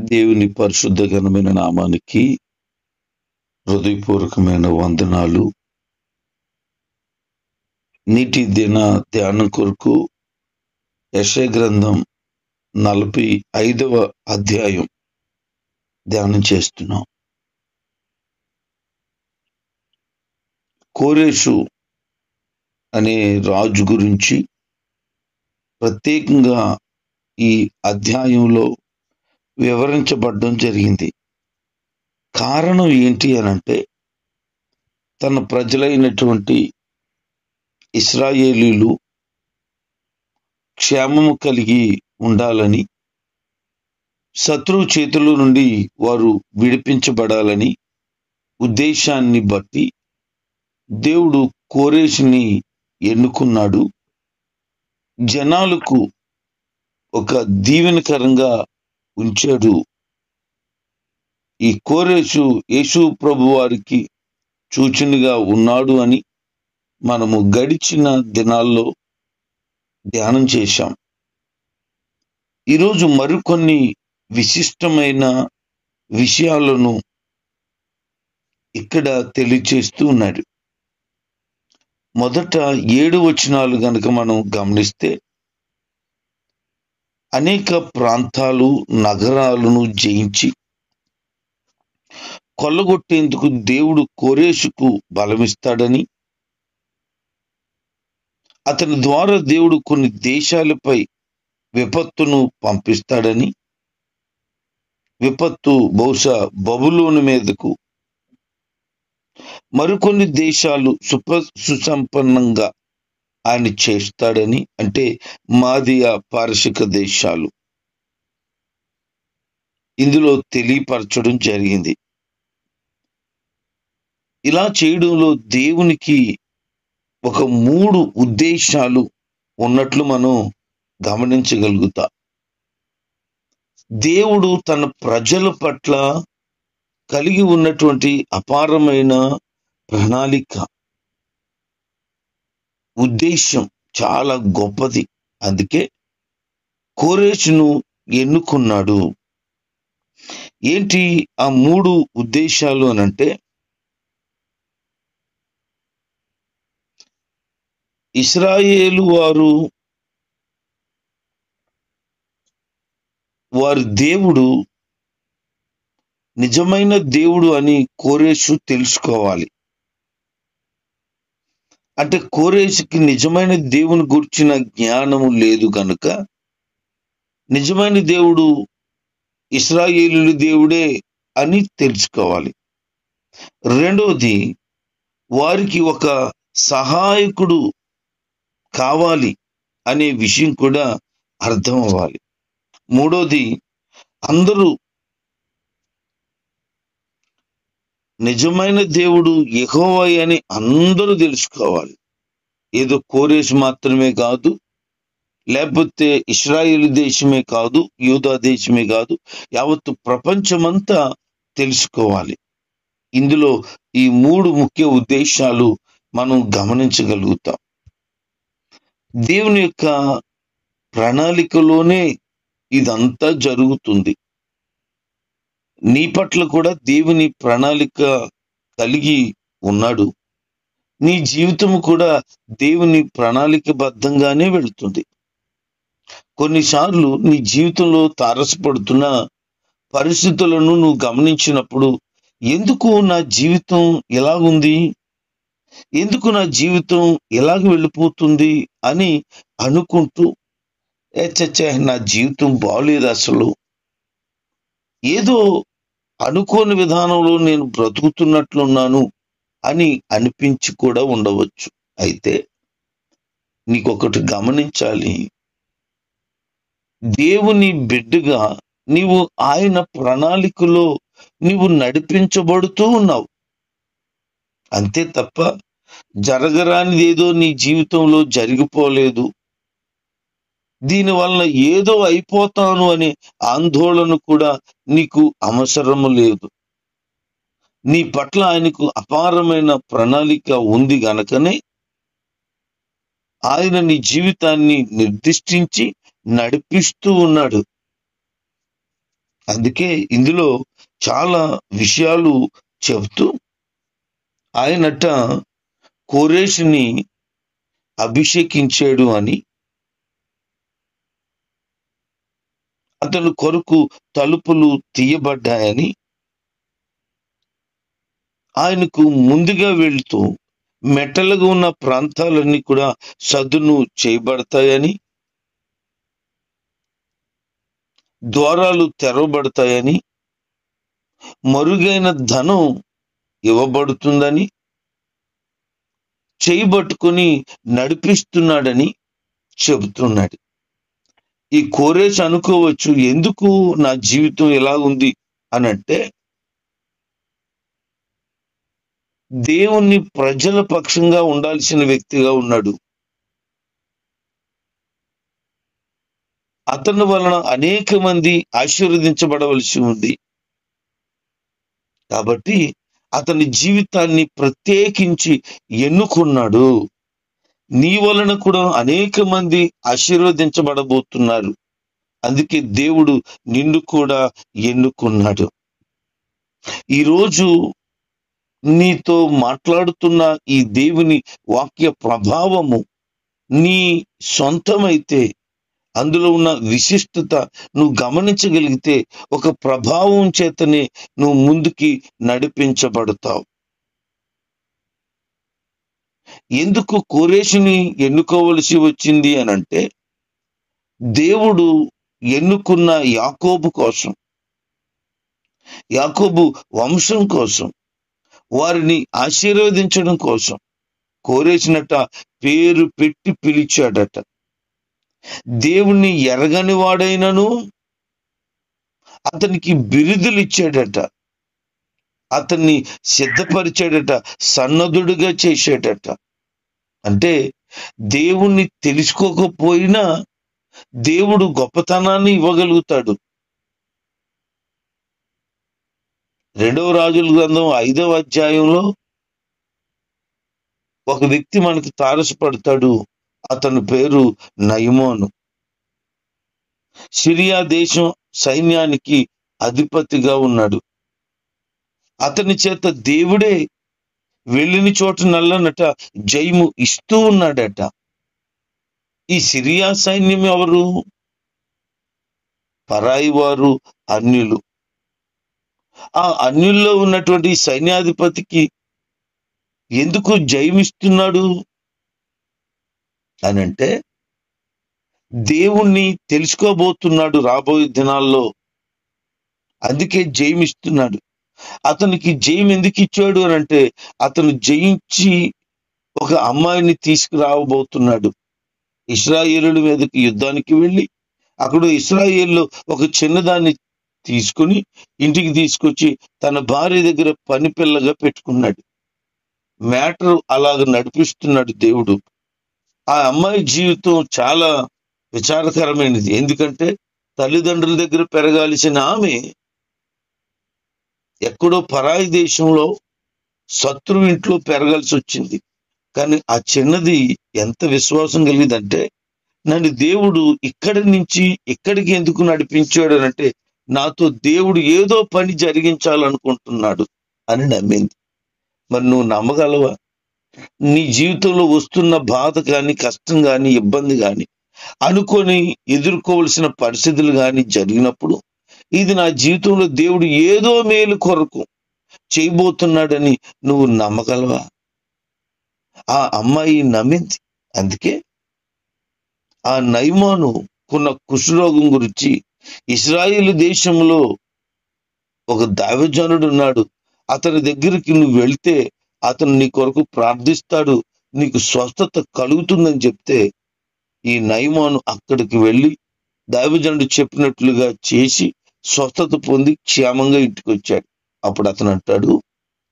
దేవుని పరిశుద్ధ ఘనమైన నామానికి హృదయపూర్వకమైన వందనాలు. నీటి దిన ధ్యానం కొరకు యెషయా గ్రంథం 45వ అధ్యాయం ధ్యానం చేస్తున్నాం. కోరేషు అనే రాజు గురించి ప్రత్యేకంగా ఈ అధ్యాయంలో వివరించబడడం జరిగింది. కారణం ఏంటి అనంటే, తన ప్రజలైనటువంటి ఇశ్రాయేలీలు క్షేమము కలిగి ఉండాలని, శత్రువు చేతుల నుండి వారు విడిపించబడాలని ఉద్దేశాన్ని బట్టి దేవుడు కోరేషుని ఎన్నుకున్నాడు. జనాలకు ఒక దీవెనకరంగా ఉంచాడు. ఈ కోరేషు యేసు ప్రభు వారికి సూచనగా ఉన్నాడు అని మనము గడిచిన దినాల్లో ధ్యానం చేశాం. ఈరోజు మరికొన్ని విశిష్టమైన విషయాలను ఇక్కడ తెలియచేస్తూ ఉన్నాడు. మొదట 7 వచనాలు గనుక మనం గమనిస్తే, అనేక ప్రాంతాలు నగరాలను జయించి కొల్లగొట్టేందుకు దేవుడు కోరేషుకు బలమిస్తాడని, అతని ద్వారా దేవుడు కొన్ని దేశాలపై విపత్తును పంపిస్తాడని, విపత్తు బహుశా బబులోను మీదకు, మరికొన్ని దేశాలు సుసంపన్నంగా ఆయన చేస్తాడని, అంటే మాదియా పారసిక దేశాలు ఇందులో తెలియపరచడం జరిగింది. ఇలా చేయడంలో దేవునికి ఒక 3 ఉద్దేశాలు ఉన్నట్లు మనం గమనించగలుగుతాం. దేవుడు తన ప్రజల పట్ల కలిగి ఉన్నటువంటి అపారమైన ప్రణాళిక, ఉద్దేశం చాలా గొప్పది. అందుకే కోరేషును ఎన్నుకున్నాడు. ఏంటి ఆ 3 ఉద్దేశాలు అనంటే, ఇశ్రాయేలు వారి దేవుడు నిజమైన దేవుడు అని కోరేషు తెలుసుకోవాలి. అంటే కోరేషుకి నిజమైన దేవుని గురించిన జ్ఞానము లేదు కనుక, నిజమైన దేవుడు ఇశ్రాయేలు దేవుడే అని తెలుసుకోవాలి. రెండోది, వారికి ఒక సహాయకుడు కావాలి అనే విషయం కూడా అర్థం అవ్వాలి. మూడోది, అందరూ నిజమైన దేవుడు యెహోవా అని అందరూ తెలుసుకోవాలి. ఏదో కోరేషు మాత్రమే కాదు, లేకపోతే ఇశ్రాయేలు దేశమే కాదు, యూదా దేశమే కాదు, యావత్తు ప్రపంచమంతా తెలుసుకోవాలి. ఇందులో ఈ 3 ముఖ్య ఉద్దేశాలు మనం గమనించగలుగుతాం. దేవుని యొక్క ప్రణాళికలోనే ఇదంతా జరుగుతుంది. నీ పట్ల కూడా దేవుని ప్రణాళిక కలిగి ఉన్నాడు. నీ జీవితం కూడా దేవుని ప్రణాళికబద్ధంగానే వెళుతుంది. కొన్నిసార్లు నీ జీవితంలో తారసపడుతున్న పరిస్థితులను నువ్వు గమనించినప్పుడు, ఎందుకు నా జీవితం ఎలాగుంది, ఎందుకు నా జీవితం ఎలాగ వెళ్ళిపోతుంది అని అనుకుంటూ, నా జీవితం బాగలేదు, అసలు ఏదో అనుకోని విధానంలో నేను బ్రతుకుతున్నట్లున్నాను అని అనిపించి కూడా ఉండవచ్చు. అయితే నీకొకటి గమనించాలి, దేవుని బిడ్డగా నీవు ఆయన ప్రణాళికలో నీవు నడిపించబడుతూ ఉన్నావు. అంతే తప్ప జరగరానిది ఏదో నీ జీవితంలో జరిగిపోలేదు, దీనివల్ల ఏదో అయిపోతాను అనే ఆందోళన కూడా నీకు అవసరము లేదు. నీ పట్ల ఆయనకు అపారమైన ప్రణాళిక ఉంది గనకనే ఆయన నీ జీవితాన్ని నిర్దిష్టించి నడిపిస్తూ ఉన్నాడు. అందుకే ఇందులో చాలా విషయాలు చెబుతూ ఆయనట కోరేషుని అభిషేకించాడు అని, అతని కొరకు తలుపులు తీయబడ్డాయని, ఆయనకు ముందుగా వెళ్తూ మెట్టలుగా ఉన్న ప్రాంతాలన్నీ కూడా సదును చేయబడతాయని, ద్వారాలు తెరవబడతాయని, మరుగైన ధనం ఇవ్వబడుతుందని, చేయబట్టుకుని నడిపిస్తున్నాడని చెబుతున్నాడు. ఈ కోరేష్ అనుకోవచ్చు, ఎందుకు నా జీవితం ఎలా ఉంది అనంటే, దేవుని ప్రజల పక్షంగా ఉండాల్సిన వ్యక్తిగా ఉన్నాడు. అతని వలన అనేక మంది ఆశీర్వదించబడవలసి ఉంది. కాబట్టి అతని జీవితాన్ని ప్రత్యేకించి ఎన్నుకున్నాడు. నీ వలన కూడా అనేక మంది ఆశీర్వదించబడబోతున్నారు. అందుకే దేవుడు నిన్ను కూడా ఎన్నుకున్నాడు. ఈరోజు నీతో మాట్లాడుతున్న ఈ దేవుని వాక్య ప్రభావము నీ సొంతమైతే, అందులో ఉన్న విశిష్టత నువ్వు గమనించగలిగితే, ఒక ప్రభావం చేతనే నువ్వు ముందుకి నడిపించబడతావు. ఎందుకు కోరేషుని ఎన్నుకోవలసి వచ్చింది అనంటే, దేవుడు ఎన్నుకున్న యాకోబు కోసం, యాకోబు వంశం కోసం, వారిని ఆశీర్వదించడం కోసం కోరేషునట పేరు పెట్టి పిలిచాడట. దేవుణ్ణి ఎరగని వాడైనను అతనికి బిరుదులు ఇచ్చాడట, అతన్ని సిద్ధపరిచాడట, సన్నద్ధుడుగా చేశాడట. అంటే దేవుణ్ణి తెలుసుకోకపోయినా దేవుడు గొప్పతనాన్ని ఇవ్వగలుగుతాడు. 2వ రాజుల గ్రంథం 5వ అధ్యాయంలో ఒక వ్యక్తి మనకు తారసపడతాడు. అతని పేరు నయమాను. సిరియా దేశం సైన్యానికి అధిపతిగా ఉన్నాడు. అతని చేత దేవుడే వెళ్ళిన చోట నల్లనట జయము ఇస్తూ ఉన్నాడట. ఈ సిరియా సైన్యం ఎవరు? పరాయి వారు, అన్యులు. ఆ అన్యుల్లో ఉన్నటువంటి సైన్యాధిపతికి ఎందుకు జయమిస్తున్నాడు అనంటే, దేవుణ్ణి తెలుసుకోబోతున్నాడు రాబోయే దినాల్లో. అందుకే జయమిస్తున్నాడు. అతనికి జయం ఎందుకు ఇచ్చాడు అనంటే, అతను జయించి ఒక అమ్మాయిని తీసుకురాబోతున్నాడు. ఇశ్రాయేలుల మీదకి యుద్ధానికి వెళ్ళి అక్కడ ఇశ్రాయేల్లో ఒక చిన్నదాన్ని తీసుకుని ఇంటికి తీసుకొచ్చి తన భార్య దగ్గర పని పిల్లగా పెట్టుకున్నాడు. మ్యాటర్ అలాగ నడిపిస్తున్నాడు దేవుడు. ఆ అమ్మాయి జీవితం చాలా విచారకరమైనది. ఎందుకంటే తల్లిదండ్రుల దగ్గర పెరగాల్సిన ఆమె ఎక్కడో పరాయి దేశంలో శత్రువు ఇంట్లో పెరగాల్సి వచ్చింది. కానీ ఆ చిన్నది ఎంత విశ్వాసం కలిగిందంటే, నన్ను దేవుడు ఇక్కడి నుంచి ఇక్కడికి ఎందుకు నడిపించాడు అంటే, నాతో దేవుడు ఏదో పని జరిగించాలనుకుంటున్నాడు అని నమ్మింది. మరి నువ్వు నమ్మగలవా? నీ జీవితంలో వస్తున్న బాధ కానీ, కష్టం కానీ, ఇబ్బంది కానీ, అనుకొని ఎదుర్కోవలసిన పరిస్థితులు కానీ జరిగినప్పుడు, ఇది నా జీవితంలో దేవుడు ఏదో మేలు కొరకు చేయబోతున్నాడని నువ్వు నమ్మగలవా? ఆ అమ్మాయి నమ్మింది. అందుకే ఆ నయమానుకున్న కుష్ఠరోగం గురించి ఇశ్రాయేలు దేశంలో ఒక దైవజనుడు ఉన్నాడు. అతని దగ్గరికి నువ్వు వెళ్తే అతను నీ కొరకు ప్రార్థిస్తాడు, నీకు స్వస్థత కలుగుతుందని చెప్తే, ఈ నయమాను అక్కడికి వెళ్ళి దైవజనుడు చెప్పినట్లుగా చేసి స్వస్థత పొంది క్షేమంగా ఇంటికి వచ్చాడు. అప్పుడు అతను అంటాడు,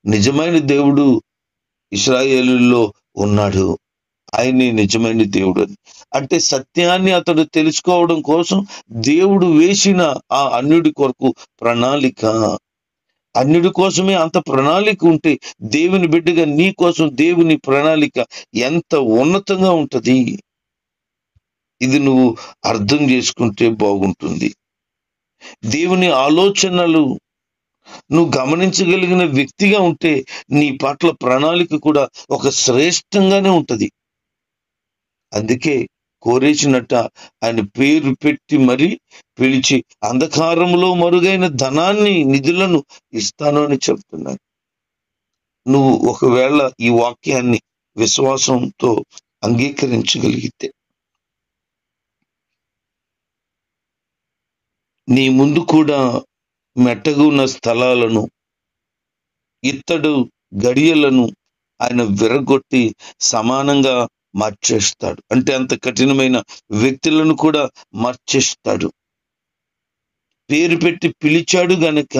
నిజమైన దేవుడు ఇశ్రాయేలులో ఉన్నాడు, ఆయనే నిజమైన దేవుడు అని. అంటే సత్యాన్ని అతడు తెలుసుకోవడం కోసం దేవుడు వేసిన ఆ అన్యుడి కొరకు ప్రణాళిక. అన్యుడి కోసమే అంత ప్రణాళిక ఉంటే, దేవుని బిడ్డగా నీ కోసం దేవుని ప్రణాళిక ఎంత ఉన్నతంగా ఉంటది. ఇది నువ్వు అర్థం చేసుకుంటే బాగుంటుంది. దేవుని ఆలోచనలు నువ్వు గమనించగలిగిన వ్యక్తిగా ఉంటే నీ పట్ల ప్రణాళిక కూడా ఒక శ్రేష్టంగానే ఉంటది. అందుకే కోరేసినట్ట ఆయన పేరు పెట్టి మరి పిలిచి అంధకారంలో మరుగైన ధనాన్ని, నిధులను ఇస్తాను అని చెప్తున్నాను. నువ్వు ఒకవేళ ఈ వాక్యాన్ని విశ్వాసంతో అంగీకరించగలిగితే నీ ముందు కూడా మెట్టగా ఉన్న స్థలాలను, ఇత్తడు గడియలను ఆయన విరగొట్టి సమానంగా మార్చేస్తాడు. అంటే అంత కఠినమైన వ్యక్తులను కూడా మార్చేస్తాడు. పేరు పెట్టి పిలిచాడు గనక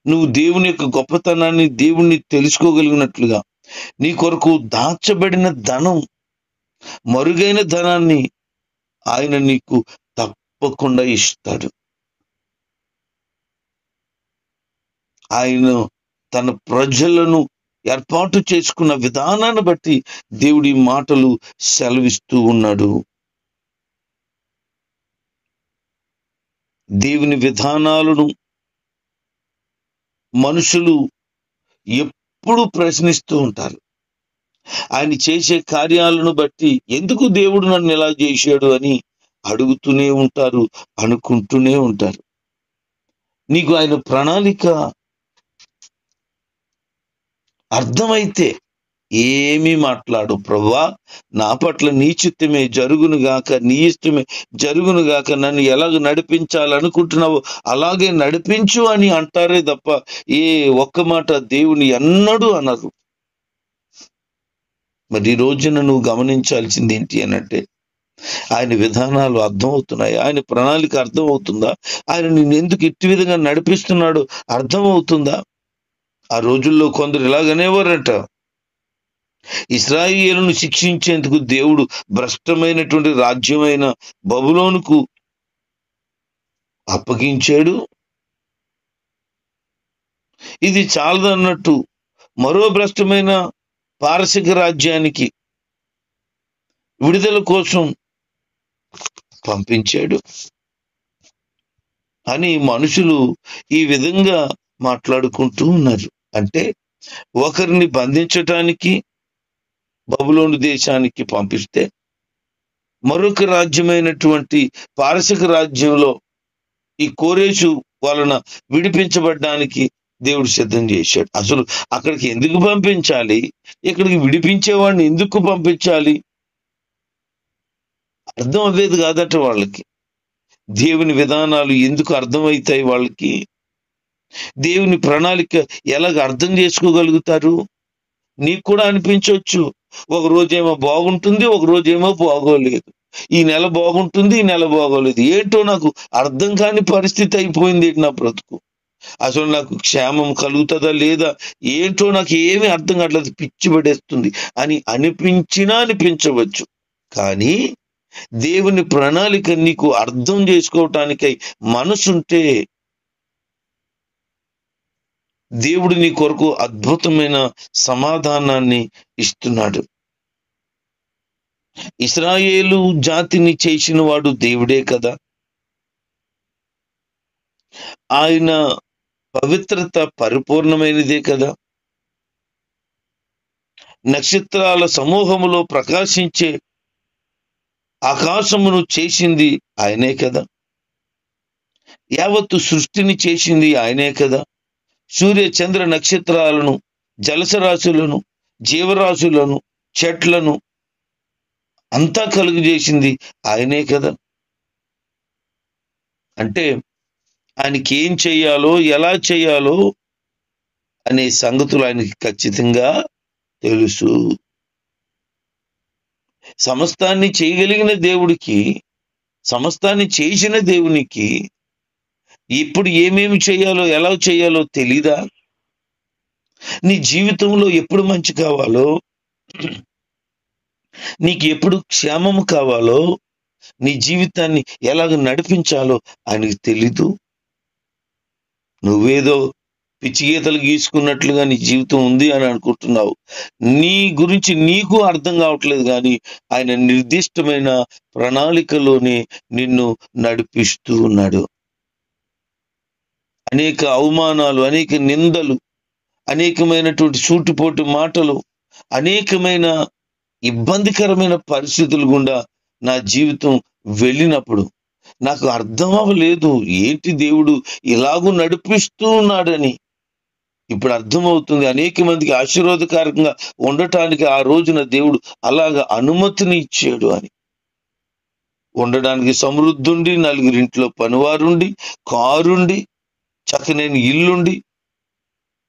నువ్వు దేవుని యొక్క గొప్పతనాన్ని, దేవుణ్ణి తెలుసుకోగలిగినట్లుగా నీ కొరకు దాచబడిన ధనం, మరుగైన ధనాన్ని ఆయన నీకు తప్పకుండా ఇస్తాడు. ఆయన తన ప్రజలను ఏర్పాటు చేసుకున్న విధానాన్ని బట్టి దేవుడి మాటలు సెలవిస్తూ ఉన్నాడు. దేవుని విధానాలను మనుషులు ఎప్పుడు ప్రశ్నిస్తూ ఉంటారు. ఆయన చేసే కార్యాలను బట్టి ఎందుకు దేవుడు నన్ను ఎలా చేశాడు అని అడుగుతూనే ఉంటారు, అనుకుంటూనే ఉంటారు. నీకు ఆయన ప్రణాళిక అర్థమైతే ఏమీ మాట్లాడు. ప్రభువా, నా పట్ల నీ చిత్తమే జరుగునుగాక, నీ ఇష్టమే జరుగునుగాక, నన్ను ఎలాగ నడిపించాలనుకుంటున్నావో అలాగే నడిపించు అని అంటారే తప్ప ఏ ఒక్క మాట దేవుని ఎన్నడూ అనరు. మరి ఈ రోజున నువ్వు గమనించాల్సింది ఏంటి అనంటే, ఆయన విధానాలు అర్థమవుతున్నాయి, ఆయన ప్రణాళిక అర్థమవుతుందా, ఆయన నిన్ను ఎందుకు ఇట్టి విధంగా నడిపిస్తున్నాడు అర్థమవుతుందా? ఆ రోజుల్లో కొందరు ఇలాగనేవారట, ఇశ్రాయేలును శిక్షించేందుకు దేవుడు భ్రష్టమైనటువంటి రాజ్యమైన బబులోనుకు అప్పగించాడు. ఇది చాలదన్నట్టు మరో భ్రష్టమైన పారసిక రాజ్యానికి విడుదల కోసం పంపించాడు అని మనుషులు ఈ విధంగా మాట్లాడుకుంటూ ఉన్నారు. అంటే ఒకరిని బంధించటానికి బబులోను దేశానికి పంపిస్తే మరొక రాజ్యమైనటువంటి పారసిక రాజ్యంలో ఈ కోరేషు వలన విడిపించబడ్డానికి దేవుడు సిద్ధం చేశాడు. అసలు అక్కడికి ఎందుకు పంపించాలి? ఇక్కడికి విడిపించేవాడిని ఎందుకు పంపించాలి? అర్థం అవ్వేది కాదట వాళ్ళకి. దేవుని విధానాలు ఎందుకు అర్థమవుతాయి వాళ్ళకి? దేవుని ప్రణాళిక ఎలాగ అర్థం చేసుకోగలుగుతారు? నీకు కూడా అనిపించవచ్చు, ఒక రోజేమో బాగుంటుంది, ఒక రోజేమో బాగోలేదు, ఈ నెల బాగుంటుంది, ఈ నెల బాగోలేదు, ఏంటో నాకు అర్థం కాని పరిస్థితి అయిపోయింది నా బ్రతుకు, అసలు నాకు క్షేమం కలుగుతుందా లేదా, ఏంటో నాకు ఏమీ అర్థం కావట్లేదు, పిచ్చి పడేస్తుంది అని అనిపించవచ్చు. కానీ దేవుని ప్రణాళిక నీకు అర్థం చేసుకోవటానికై మనసుంటే దేవుడు నీ కొరకు అద్భుతమైన సమాధానాన్ని ఇస్తున్నాడు. ఇశ్రాయేలు జాతిని చేసిన వాడు దేవుడే కదా. ఆయన పవిత్రత పరిపూర్ణమైనదే కదా. నక్షత్రాల సమూహములో ప్రకాశించే ఆకాశమును చేసింది ఆయనే కదా. యావత్తు సృష్టిని చేసింది ఆయనే కదా. సూర్య చంద్ర నక్షత్రాలను, జలసరాశులను, జీవరాశులను, చెట్లను అంతా కలుగు చేసింది ఆయనే కదా. అంటే ఆయనకి ఏం చెయ్యాలో, ఎలా చెయ్యాలో అనే సంగతులు ఆయనకి ఖచ్చితంగా తెలుసు. సమస్తాన్ని చేయగలిగిన దేవుడికి, సమస్తాన్ని చేసిన దేవునికి ఇప్పుడు ఏమేమి చేయాలో, ఎలా చేయాలో తెలీదా? నీ జీవితంలో ఎప్పుడు మంచి కావాలో, నీకు ఎప్పుడు క్షేమము కావాలో, నీ జీవితాన్ని ఎలాగ నడిపించాలో ఆయనకి తెలీదు. నువ్వేదో పిచ్చి గీతలు గీసుకున్నట్లుగా నీ జీవితం ఉంది అని అనుకుంటున్నావు. నీ గురించి నీకు అర్థం కావట్లేదు, కానీ ఆయన నిర్దిష్టమైన ప్రణాళికలోనే నిన్ను నడిపిస్తూ ఉన్నాడు. అనేక అవమానాలు, అనేక నిందలు, అనేకమైనటువంటి సూటిపోటు మాటలు, అనేకమైన ఇబ్బందికరమైన పరిస్థితులు గుండా నా జీవితం వెళ్ళినప్పుడు నాకు అర్థం అవ్వలేదు, ఏంటి దేవుడు ఇలాగూ నడిపిస్తూ ఉన్నాడని. ఇప్పుడు అర్థమవుతుంది, అనేక మందికి ఆశీర్వాదకరంగా ఉండటానికి ఆ రోజున దేవుడు అలాగ అనుమతిని ఇచ్చాడు అని. ఉండడానికి సమృద్ధుండి, నలుగురింట్లో పనివారుండి, కారుండి, చక్కనైన ఇల్లుండి,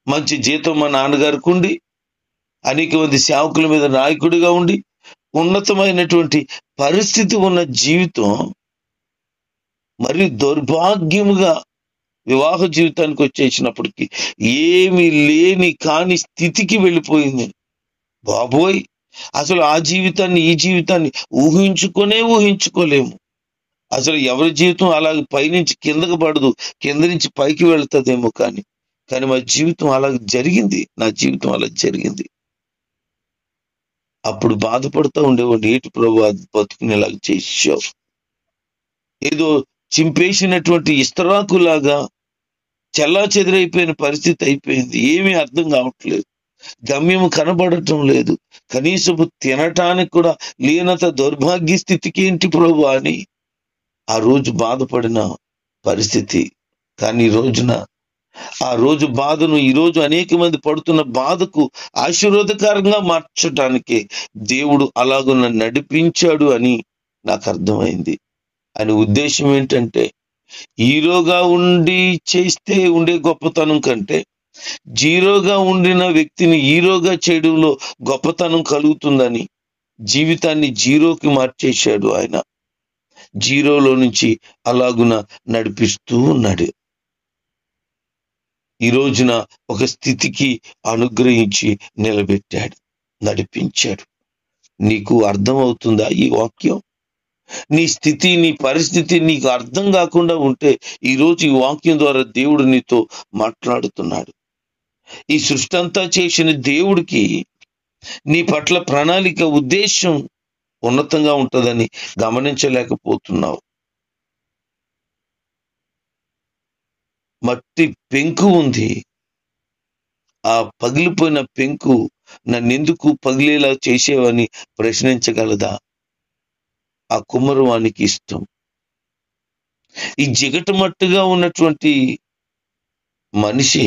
మంచి జీతం మా నాన్నగారికి ఉండి, అనేక మంది సేవకుల మీద నాయకుడిగా ఉండి, ఉన్నతమైనటువంటి పరిస్థితి ఉన్న జీవితం మరి దౌర్భాగ్యముగా వివాహ జీవితానికి వచ్చేసినప్పటికీ ఏమీ లేని కాని స్థితికి వెళ్ళిపోయింది. బాబోయ్, అసలు ఆ జీవితాన్ని ఈ జీవితాన్ని ఊహించుకోలేము. అసలు ఎవరి జీవితం అలాగే పైనుంచి కిందకు పడదు, కింద నుంచి పైకి వెళ్తుందేమో కానీ మా జీవితం అలాగ జరిగింది. నా జీవితం అలా జరిగింది. అప్పుడు బాధపడుతూ ఉండేవాడిని, ఏంటి ప్రభు బతుకునేలాగా చేసావు. ఏదో చింపేసినటువంటి ఇస్తరాకులాగా చెల్లా చెదిరైపోయిన పరిస్థితి అయిపోయింది. ఏమీ అర్థం కావట్లేదు, గమ్యము కనబడటం లేదు, కనీసము తినటానికి కూడా లేనంత దౌర్భాగ్య స్థితికి ఏంటి ప్రభు అని ఆ రోజు బాధపడిన పరిస్థితి. కానీ ఆ రోజు బాధను ఈ రోజు అనేక మంది పడుతున్న బాధకు ఆశీర్వాదకరంగా మార్చడానికి దేవుడు అలాగ నడిపించాడు అని నాకు అర్థమైంది. అని ఉద్దేశం ఏంటంటే, హీరోగా ఉండి చేస్తే ఉండే గొప్పతనం కంటే జీరోగా ఉండిన వ్యక్తిని హీరోగా చేయడంలో గొప్పతనం కలుగుతుందని జీవితాన్ని జీరోకి మార్చేశాడు ఆయన. జీరోలో నుంచి అలాగున నడిపిస్తూ ఉన్నాడు. ఈ రోజున ఒక స్థితికి అనుగ్రహించి నిలబెట్టాడు, నడిపించాడు. నీకు అర్థమవుతుందా ఈ వాక్యం? నీ స్థితి, నీ పరిస్థితి నీకు అర్థం కాకుండా ఉంటే ఈరోజు ఈ వాక్యం ద్వారా దేవుడు నీతో మాట్లాడుతున్నాడు. ఈ సృష్టి అంతా చేసిన దేవుడికి నీ పట్ల ప్రణాళిక, ఉద్దేశం ఉన్నతంగా ఉంటుందని గమనించలేకపోతున్నావు. మట్టి పెంకు ఉంది, ఆ పగిలిపోయిన పెంకు నన్నెందుకు పగిలేలా చేసేవని ప్రశ్నించగలదా? ఆ కుమ్మరు వానికి ఇష్టం. ఈ జిగటమట్టుగా ఉన్నటువంటి మనిషి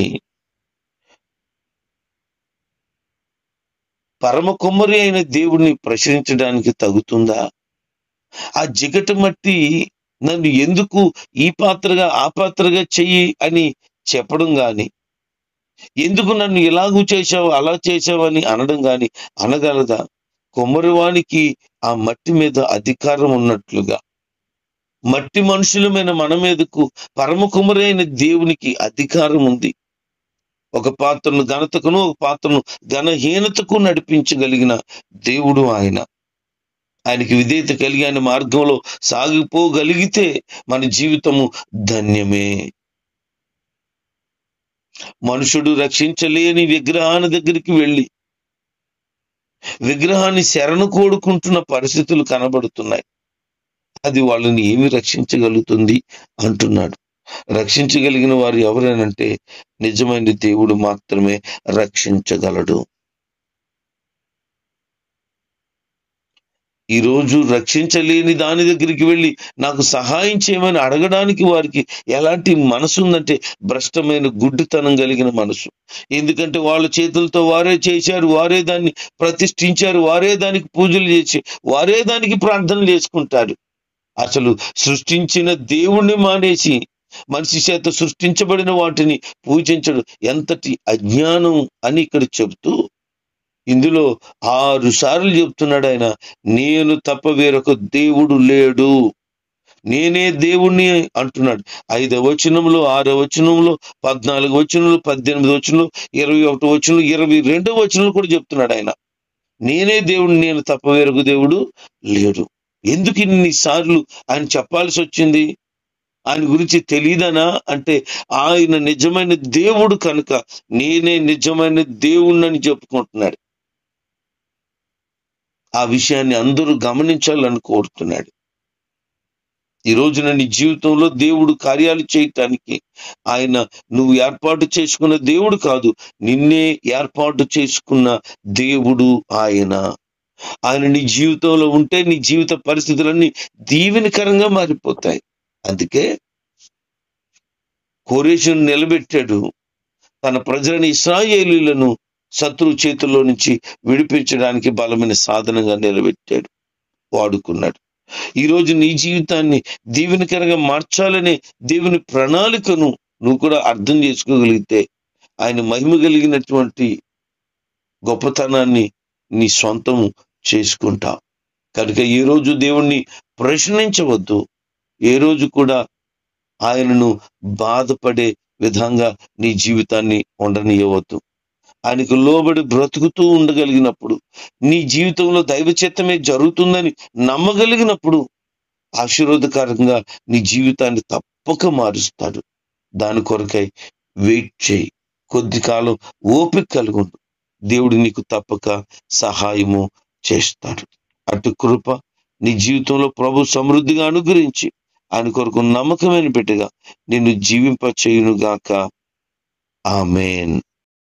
పరమ కుమ్మరి అయిన దేవుడిని ప్రశ్నించడానికి తగుతుందా? ఆ జిగట మట్టి నన్ను ఎందుకు ఈ పాత్రగా ఆ పాత్రగా చెయ్యి అని చెప్పడం గాని, ఎందుకు నన్ను ఇలాగూ చేశావు అలా చేశావు అని అనడం గాని అనగలదా? కుమ్మరివానికి ఆ మట్టి మీద అధికారం ఉన్నట్లుగా మట్టి మనుషులమైన మన మీదకు పరమ కుమ్మరి అయిన దేవునికి అధికారం ఉంది. ఒక పాత్రను ఘనతకును, ఒక పాత్రను ఘనహీనతకు నడిపించగలిగిన దేవుడు ఆయన. ఆయనకి విధేయత కలిగి ఆయన మార్గంలో సాగిపోగలిగితే మన జీవితము ధన్యమే. మనుషుడు రక్షించలేని విగ్రహాన్ని దగ్గరికి వెళ్ళి విగ్రహాన్ని శరణు కోడుకుంటున్న పరిస్థితులు కనబడుతున్నాయి. అది వాళ్ళని ఏమి రక్షించగలుగుతుంది అంటున్నాడు. రక్షించగలిగిన వారు ఎవరేనంటే నిజమైన దేవుడు మాత్రమే రక్షించగలడు. ఈరోజు రక్షించలేని దాని దగ్గరికి వెళ్ళి నాకు సహాయం చేయమని అడగడానికి వారికి ఎలాంటి మనసు ఉందంటే భ్రష్టమైన గుడ్డితనం కలిగిన మనసు. ఎందుకంటే వాళ్ళ చేతులతో వారే చేశారు, వారే దాన్ని ప్రతిష్ఠించారు, వారే దానికి పూజలు చేసి వారే దానికి ప్రార్థనలు చేసుకుంటారు. అసలు సృష్టించిన దేవుణ్ణి మానేసి మనిషి చేత సృష్టించబడిన వాటిని పూజించడం ఎంతటి అజ్ఞానం అని ఇక్కడ చెబుతూ ఇందులో 6 సార్లు చెప్తున్నాడు ఆయన, నేను తప్ప వేరొక దేవుడు లేడు, నేనే దేవుణ్ణి అంటున్నాడు. 5వ వచనంలో, 6వ వచనంలో, 14వ వచనంలో, 18వ వచనంలో, 21వ వచనంలో, 22వ వచనంలో కూడా చెప్తున్నాడు ఆయన, నేనే దేవుడిని, నేను తప్ప వేరొక దేవుడు లేడు. ఎందుకు ఇన్నిసార్లు ఆయన చెప్పాల్సి వచ్చింది? ఆయన గురించి తెలియదనా అంటే ఆయన నిజమైన దేవుడు కనుక నేనే నిజమైన దేవుణ్ణని చెప్పుకుంటున్నాడు. ఆ విషయాన్ని అందరూ గమనించాలని కోరుతున్నాడు. ఈ రోజున నీ జీవితంలో దేవుడు కార్యాలు చేయటానికి ఆయన నువ్వు ఏర్పాటు చేసుకున్న దేవుడు కాదు, నిన్నే ఏర్పాటు చేసుకున్న దేవుడు ఆయన. ఆయన నీ జీవితంలో ఉంటే నీ జీవిత పరిస్థితులన్నీ దీవెనకరంగా మారిపోతాయి. అందుకే కోరేషును నిలబెట్టాడు, తన ప్రజలని ఇశ్రాయేలీయులను శత్రువు చేతుల్లో నుంచి విడిపించడానికి బలమైన సాధనంగా నిలబెట్టాడు, వాడుకున్నాడు. ఈరోజు నీ జీవితాన్ని దీవెనకరంగా మార్చాలనే దేవుని ప్రణాళికను నువ్వు కూడా అర్థం చేసుకోగలిగితే ఆయన మహిమ కలిగినటువంటి గొప్పతనాన్ని నీ సొంతము చేసుకుంటావు. కనుక ఏ రోజు దేవుణ్ణి ప్రశ్నించవద్దు, ఏ రోజు కూడా ఆయనను బాధపడే విధంగా నీ జీవితాన్ని ఉండనీయవద్దు. ఆయనకు లోబడి బ్రతుకుతూ ఉండగలిగినప్పుడు, నీ జీవితంలో దైవ చిత్తమే జరుగుతుందని నమ్మగలిగినప్పుడు ఆశీర్వాదకరంగా నీ జీవితాన్ని తప్పక మారుస్తాడు. దాని కొరకై వెయిట్ చేయి, కొద్ది కాలం ఓపిక కలుగు, దేవుడు నీకు తప్పక సహాయము చేస్తాడు. అటు కృప నీ జీవితంలో ప్రభు సమృద్ధిగా అనుగ్రహించి ఆయన కొరకు నమ్మకమైన బిడ్డగా నిన్ను జీవింప చేయునుగాక. ఆమేన్.